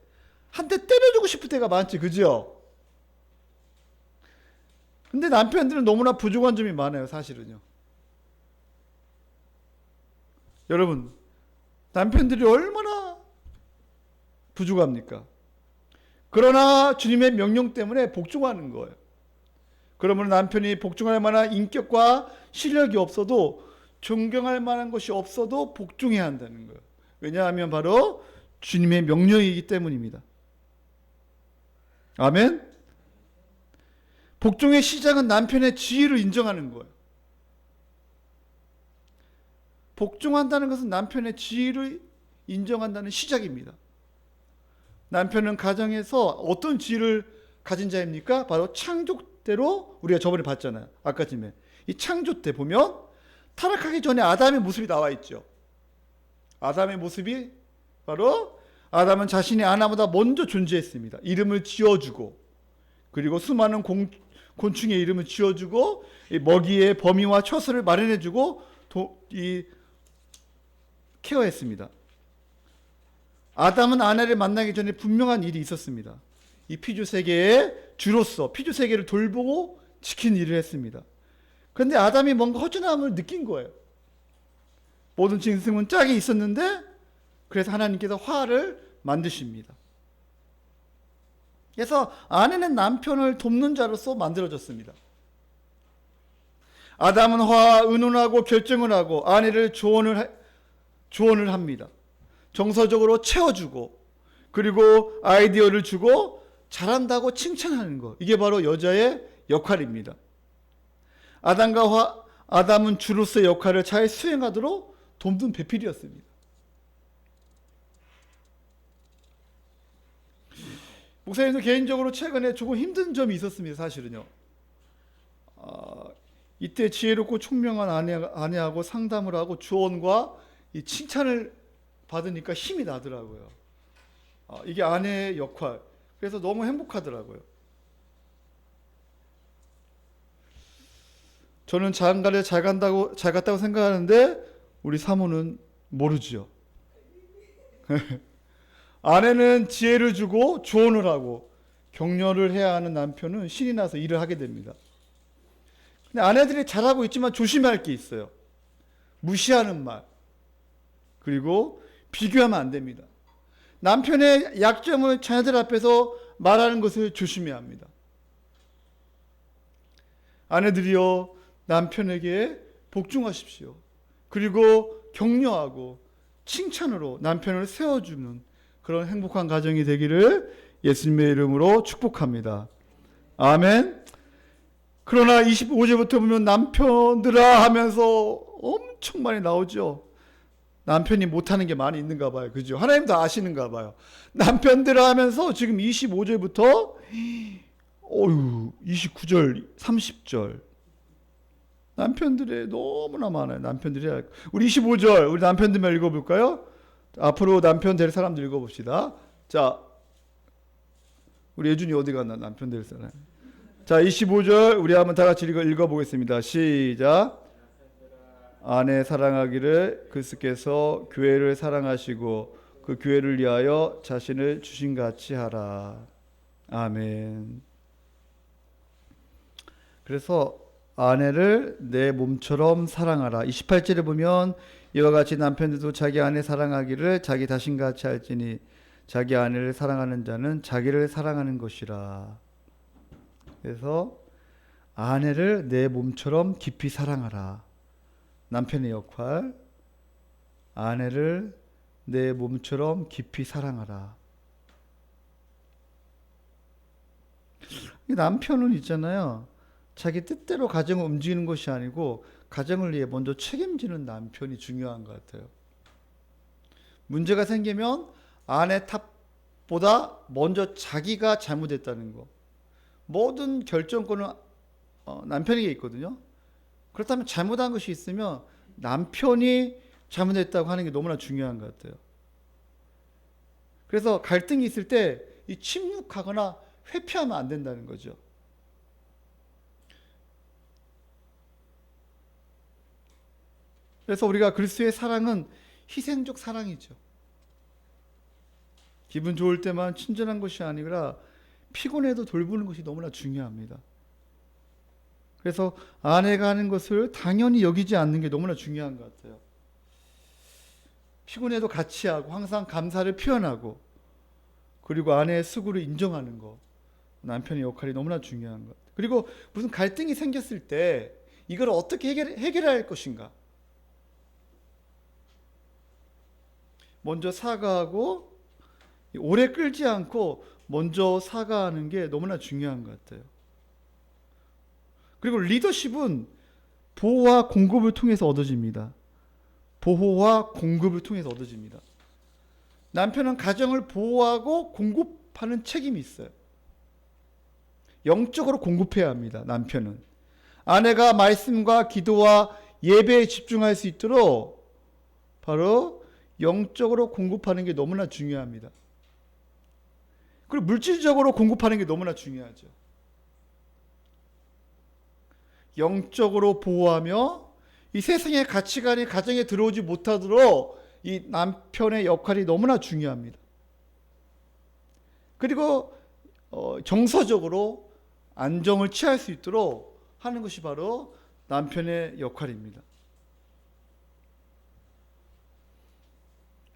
한 대 때려주고 싶을 때가 많지. 그죠? 근데 남편들은 너무나 부족한 점이 많아요. 사실은요. 여러분, 남편들이 얼마나 부족합니까? 그러나 주님의 명령 때문에 복종하는 거예요. 그러면 남편이 복종할 만한 인격과 실력이 없어도, 존경할 만한 것이 없어도 복종해야 한다는 거예요. 왜냐하면 바로 주님의 명령이기 때문입니다. 아멘. 복종의 시작은 남편의 지위를 인정하는 거예요. 복종한다는 것은 남편의 지위를 인정한다는 시작입니다. 남편은 가정에서 어떤 지위를 가진 자입니까? 바로 창조 때로 우리가 저번에 봤잖아요. 아까쯤에 이 창조 때 보면 타락하기 전에 아담의 모습이 나와 있죠. 아담의 모습이 바로, 아담은 자신이 하나보다 먼저 존재했습니다. 이름을 지어주고, 그리고 수많은 곤충의 이름을 지어주고, 먹이의 범위와 처소를 마련해주고 케어했습니다. 아담은 아내를 만나기 전에 분명한 일이 있었습니다. 이 피조 세계의 주로서 피조 세계를 돌보고 지킨 일을 했습니다. 그런데 아담이 뭔가 허전함을 느낀 거예요. 모든 짐승은 짝이 있었는데, 그래서 하나님께서 화를 만드십니다. 그래서 아내는 남편을 돕는 자로서 만들어졌습니다. 아담은 의논하고 결정을 하고 아내를 조언을 합니다. 정서적으로 채워주고, 그리고 아이디어를 주고 잘한다고 칭찬하는 것, 이게 바로 여자의 역할입니다. 아담은 주로서의 역할을 잘 수행하도록 돕는 배필이었습니다. 목사님도 개인적으로 최근에 조금 힘든 점이 있었습니다. 사실은요. 이때 지혜롭고 총명한 아내하고 상담을 하고 조언과 이 칭찬을 받으니까 힘이 나더라고요. 이게 아내의 역할. 그래서 너무 행복하더라고요. 저는 장가를 잘 갔다고 생각하는데 우리 사모는 모르죠. 아내는 지혜를 주고 조언을 하고 격려를 해야 하는 남편은 신이 나서 일을 하게 됩니다. 근데 아내들이 잘하고 있지만 조심해야 할 게 있어요. 무시하는 말, 그리고 비교하면 안 됩니다. 남편의 약점을 자녀들 앞에서 말하는 것을 조심해야 합니다. 아내들이여, 남편에게 복종하십시오. 그리고 격려하고 칭찬으로 남편을 세워주는 그런 행복한 가정이 되기를 예수님의 이름으로 축복합니다. 아멘. 그러나 25절부터 보면 남편들아 하면서 엄청 많이 나오죠. 남편이 못하는 게 많이 있는가 봐요. 그죠? 하나님도 아시는가 봐요. 남편들아 하면서 지금 25절부터 29절, 30절 남편들이 너무나 많아요. 남편들이. 우리 25절 우리 남편들만 읽어볼까요? 앞으로 남편 될 사람들 읽어봅시다. 자, 우리 예준이 어디 갔나? 남편 될 사람. 자, 25절 우리 한번 다 같이 읽어보겠습니다. 시작. 아내 사랑하기를 그리스도께서 교회를 사랑하시고 그 교회를 위하여 자신을 주신같이 하라. 아멘. 그래서 아내를 내 몸처럼 사랑하라. 28절에 보면 이와 같이 남편들도 자기 아내 사랑하기를 자기 자신같이 할지니 자기 아내를 사랑하는 자는 자기를 사랑하는 것이라. 그래서 아내를 내 몸처럼 깊이 사랑하라. 남편의 역할, 아내를 내 몸처럼 깊이 사랑하라. 남편은 있잖아요. 자기 뜻대로 가정을 움직이는 것이 아니고 가정을 위해 먼저 책임지는 남편이 중요한 것 같아요. 문제가 생기면 아내 탓보다 먼저 자기가 잘못했다는 거. 모든 결정권은 남편에게 있거든요. 그렇다면 잘못한 것이 있으면 남편이 잘못했다고 하는 게 너무나 중요한 것 같아요. 그래서 갈등이 있을 때 이 침묵하거나 회피하면 안 된다는 거죠. 그래서 우리가 그리스도의 사랑은 희생적 사랑이죠. 기분 좋을 때만 친절한 것이 아니라 피곤해도 돌보는 것이 너무나 중요합니다. 그래서 아내가 하는 것을 당연히 여기지 않는 게 너무나 중요한 것 같아요. 피곤해도 같이 하고 항상 감사를 표현하고 그리고 아내의 수고를 인정하는 거. 남편의 역할이 너무나 중요한 것. 그리고 무슨 갈등이 생겼을 때 이걸 어떻게 해결할 것인가. 먼저 사과하고 오래 끌지 않고 먼저 사과하는 게 너무나 중요한 것 같아요. 그리고 리더십은 보호와 공급을 통해서 얻어집니다. 보호와 공급을 통해서 얻어집니다. 남편은 가정을 보호하고 공급하는 책임이 있어요. 영적으로 공급해야 합니다. 남편은. 아내가 말씀과 기도와 예배에 집중할 수 있도록 바로 영적으로 공급하는 게 너무나 중요합니다. 그리고 물질적으로 공급하는 게 너무나 중요하죠. 영적으로 보호하며 이 세상의 가치관이 가정에 들어오지 못하도록 이 남편의 역할이 너무나 중요합니다. 그리고 정서적으로 안정을 취할 수 있도록 하는 것이 바로 남편의 역할입니다.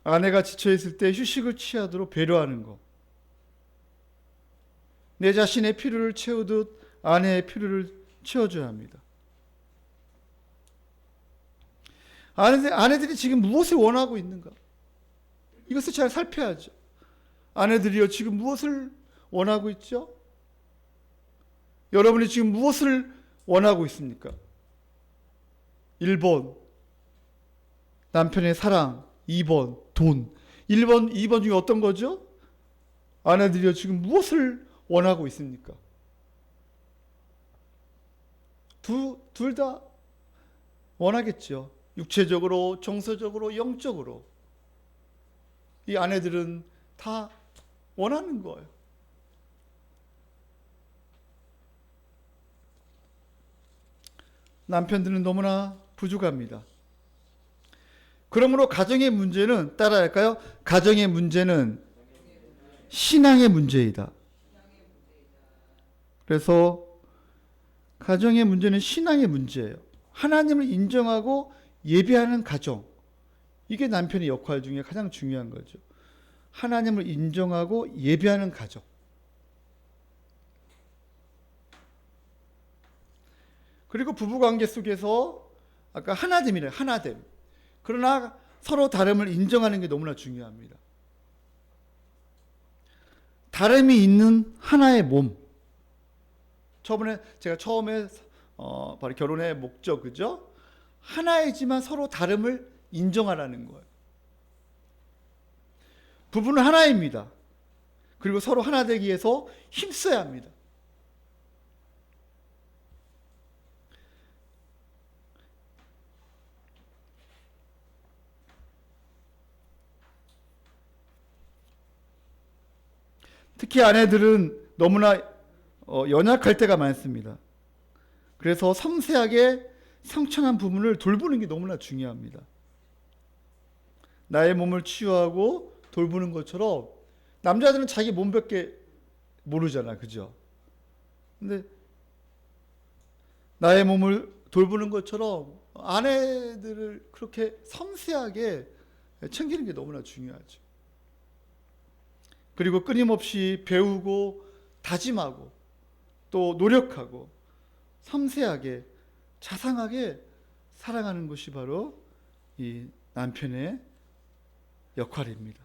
아내가 지쳐있을 때 휴식을 취하도록 배려하는 것. 내 자신의 필요를 채우듯 아내의 필요를 채워줘야 합니다. 아내들이 지금 무엇을 원하고 있는가? 이것을 잘 살펴야죠. 아내들이요, 지금 무엇을 원하고 있죠? 여러분이 지금 무엇을 원하고 있습니까? 1번, 남편의 사랑. 2번, 돈. 1번, 2번 중에 어떤 거죠? 아내들이요, 지금 무엇을 원하고 있습니까? 둘 다 원하겠죠. 육체적으로, 정서적으로, 영적으로. 이 아내들은 다 원하는 거예요. 남편들은 너무나 부족합니다. 그러므로 가정의 문제는 따라할까요? 가정의 문제는 신앙의 문제이다. 그래서 가정의 문제는 신앙의 문제예요. 하나님을 인정하고 예배하는 가정. 이게 남편의 역할 중에 가장 중요한 거죠. 하나님을 인정하고 예배하는 가정. 그리고 부부관계 속에서 아까 하나됨이래요. 하나됨. 그러나 서로 다름을 인정하는 게 너무나 중요합니다. 다름이 있는 하나의 몸. 제가 처음에 바로 결혼의 목적, 그죠? 하나이지만 서로 다름을 인정하라는 거예요. 부부는 하나입니다. 그리고 서로 하나 되기 위해서 힘써야 합니다. 특히 아내들은 너무나 연약할 때가 많습니다. 그래서 섬세하게 상처난 부분을 돌보는 게 너무나 중요합니다. 나의 몸을 치유하고 돌보는 것처럼 남자들은 자기 몸밖에 모르잖아, 그죠? 근데 나의 몸을 돌보는 것처럼 아내들을 그렇게 섬세하게 챙기는 게 너무나 중요하죠. 그리고 끊임없이 배우고 다짐하고 또 노력하고 섬세하게 자상하게 사랑하는 것이 바로 이 남편의 역할입니다.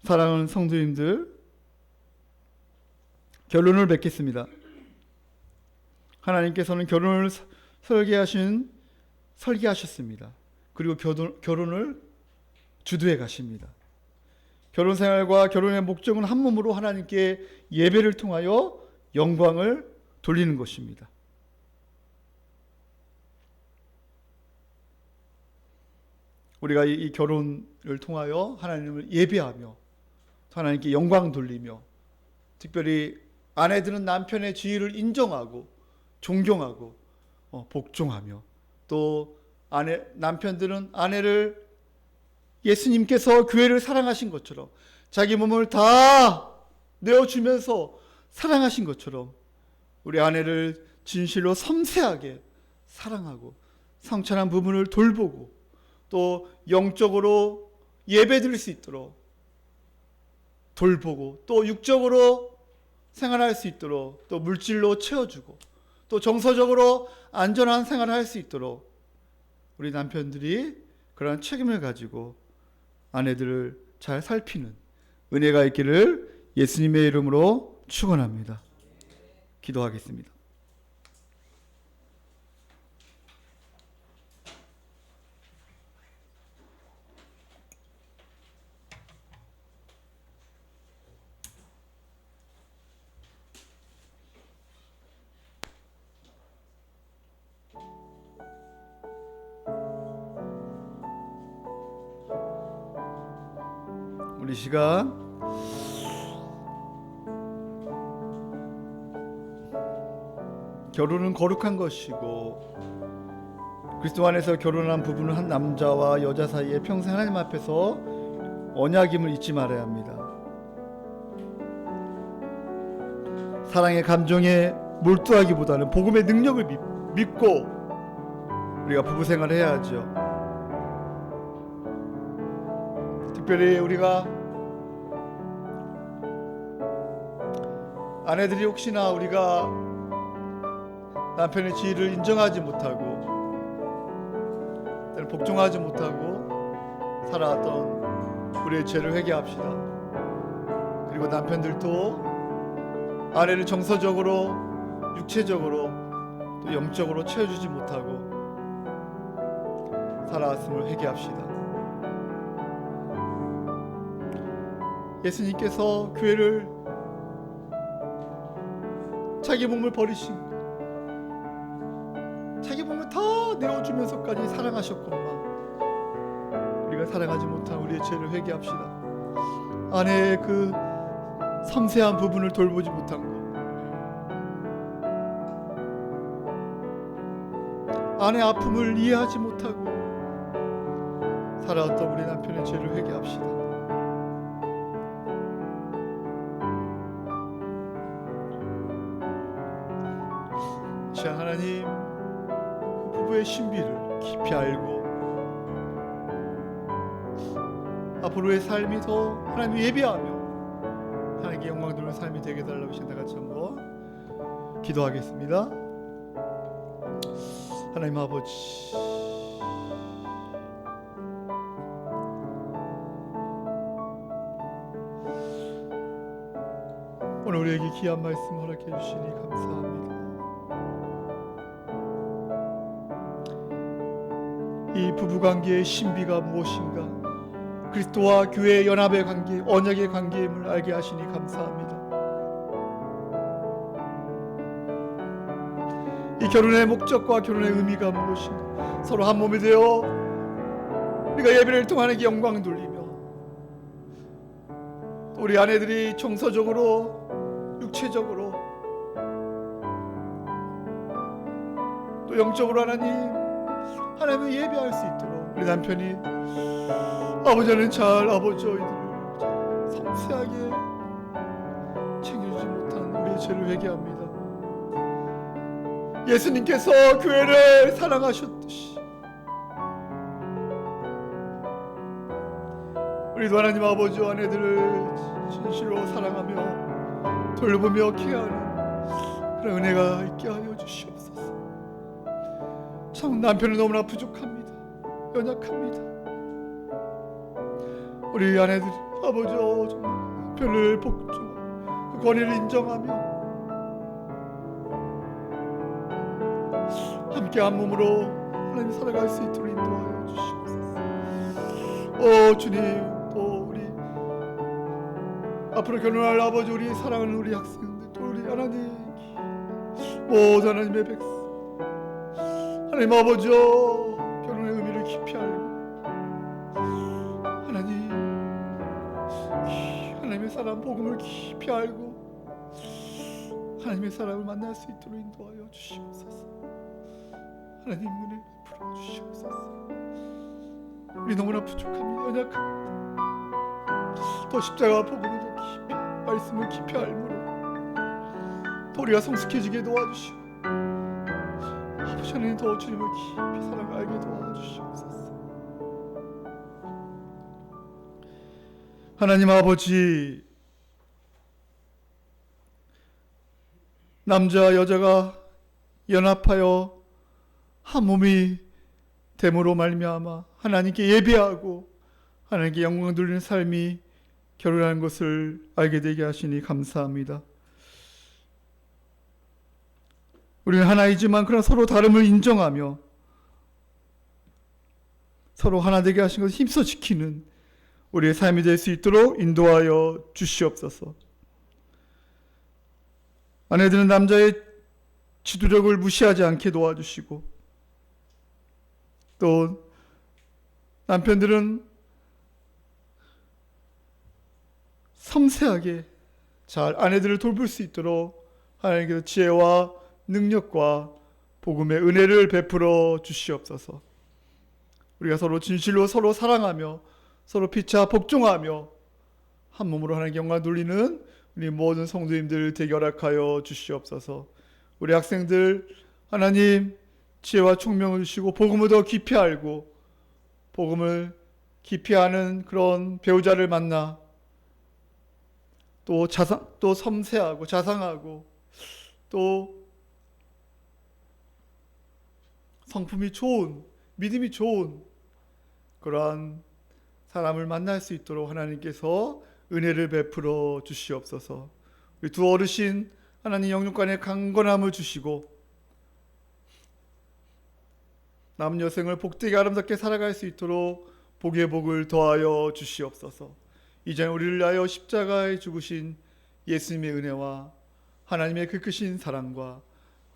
사랑하는 성도님들, 결론을 맺겠습니다. 하나님께서는 결혼을 설계하셨습니다. 그리고 결혼을 주도해 가십니다. 결혼 생활과 결혼의 목적은 한 몸으로 하나님께 예배를 통하여 영광을 돌리는 것입니다. 우리가 이 결혼을 통하여 하나님을 예배하며 하나님께 영광 돌리며, 특별히 아내들은 남편의 지위를 인정하고 존경하고 복종하며, 또 남편들은 아내를 예수님께서 교회를 사랑하신 것처럼 자기 몸을 다 내어주면서 사랑하신 것처럼 우리 아내를 진실로 섬세하게 사랑하고 상처난 부분을 돌보고 또 영적으로 예배드릴 수 있도록 돌보고 또 육적으로 생활할 수 있도록 또 물질로 채워주고 또 정서적으로 안전한 생활을 할 수 있도록 우리 남편들이 그러한 책임을 가지고 아내들을 잘 살피는 은혜가 있기를 예수님의 이름으로 축원합니다. 기도하겠습니다. 우리 시간 결혼은 거룩한 것이고 그리스도 안에서 결혼한 부부는 한 남자와 여자 사이에 평생 하나님 앞에서 언약임을 잊지 말아야 합니다. 사랑의 감정에 몰두하기보다는 복음의 능력을 믿고 우리가 부부 생활을 해야죠. 특별히 우리가 아내들이 혹시나 우리가 남편의 지위를 인정하지 못하고 복종하지 못하고 살아왔던 우리의 죄를 회개합시다. 그리고 남편들도 아내를 정서적으로 육체적으로 또 영적으로 채워주지 못하고 살아왔음을 회개합시다. 예수님께서 교회를 자기 몸을 버리신 자기 몸을 다 내어주면서까지 사랑하셨건만 우리가 사랑하지 못한 우리의 죄를 회개합시다. 아내의 그 섬세한 부분을 돌보지 못한 것, 아내의 아픔을 이해하지 못하고 살아왔던 우리 남편의 죄를 회개합시다. 귀한 하나님, 부부의 신비를 깊이 알고 앞으로의 삶이 더 하나님을 예배하며 하나님께 영광 돌리는 삶이 되게 달라고 하신다 같이 한번 기도하겠습니다. 하나님 아버지, 오늘 우리에게 귀한 말씀 허락해 주시니 감사합니다. 이 부부관계의 신비가 무엇인가, 그리스도와 교회의 연합의 관계, 언약의 관계임을 알게 하시니 감사합니다. 이 결혼의 목적과 결혼의 의미가 무엇인가, 서로 한 몸이 되어 우리가 예배를 통하는 게 영광 돌리며 또 우리 아내들이 정서적으로 육체적으로 또 영적으로 하나님을 예배할 수 있도록 우리 남편이 아버지는 잘 아버지들을 섬세하게 챙겨주지 못한 우리의 죄를 회개합니다. 예수님께서 교회를 사랑하셨듯이 우리도 하나님 아버지와 아내들을 진실로 사랑하며 돌보며 케어하는 그런 은혜가 있게 하여 주시옵소서. 참 남편은 너무나 부족합니다. 연약합니다. 우리 아내들이 아버지와 정말 남편을 복종, 그 권위를 인정하며 함께 한 몸으로 하나님 살아갈 수 있도록 인도하여 주시옵소서. 주님, 또 우리 앞으로 결혼할 아버지, 우리 사랑하는 우리 학생들, 또 우리 하나님 모든 하나님의 백성, 하나님 아버지여 결혼의 의미를 깊이 알고 하나님의 사랑 복음을 깊이 알고 하나님의 사랑을 만날 수 있도록 인도하여 주시옵소서. 하나님 은혜 풀어 주시옵소서. 우리 너무나 부족합니다. 연약합니다. 더 십자가 복음을 더 깊이, 말씀을 깊이 알므로 더 우리가 성숙해지게 도와주시고 아버지 아버지 하나님 더 주님을 깊이 사랑 알게 도와주시옵소서. 하나님 아버지, 남자 여자가 연합하여 한 몸이 됨으로 말미암아 하나님께 예배하고 하나님께 영광 돌리는 삶이 결혼하는 것을 알게 되게 하시니 감사합니다. 우리는 하나이지만 그러나 서로 다름을 인정하며 서로 하나 되게 하신 것을 힘써 지키는 우리의 삶이 될 수 있도록 인도하여 주시옵소서. 아내들은 남자의 지도력을 무시하지 않게 도와주시고, 또 남편들은 섬세하게 잘 아내들을 돌볼 수 있도록 하나님께서 지혜와 능력과 복음의 은혜를 베풀어 주시옵소서. 우리가 서로 진실로 서로 사랑하며 서로 피차 복종하며 한 몸으로 하나님께 영광 돌리는 우리 모든 성도님들 되게 허락하여 주시옵소서. 우리 학생들 하나님 지혜와 총명을 주시고 복음을 더 깊이 알고 복음을 깊이 아는 그런 배우자를 만나 또 섬세하고 자상하고 또 성품이 좋은, 믿음이 좋은 그러한 사람을 만날 수 있도록 하나님께서 은혜를 베풀어 주시옵소서. 우리 두 어르신 하나님 영육간에 강건함을 주시고 남은 여생을 복되게 아름답게 살아갈 수 있도록 복의 복을 더하여 주시옵소서. 이제 우리를 위하여 십자가에 죽으신 예수님의 은혜와 하나님의 그 크신 사랑과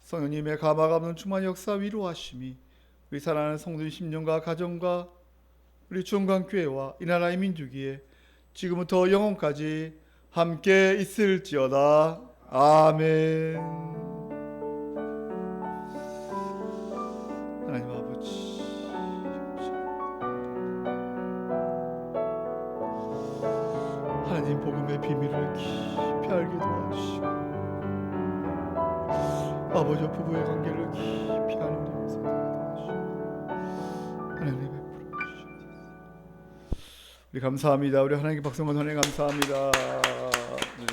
성령님의 감화가 없는 충만 역사 위로하심이 우리 사랑하는 성도님 심령과 가정과 우리 중간교회와 이 나라의 민족위에 지금부터 영원까지 함께 있을지어다. 아멘. 하나님 아버지, 하나님 복음의 비밀을 깊이 알게 도와주시고 아버지와 부부의 관계를 깊이 아는 우리 모습을 도와주시고 하나님 베풀어 주시옵소서. 우리 감사합니다. 우리 하나님께 박수 한번 하나님 감사합니다. 네.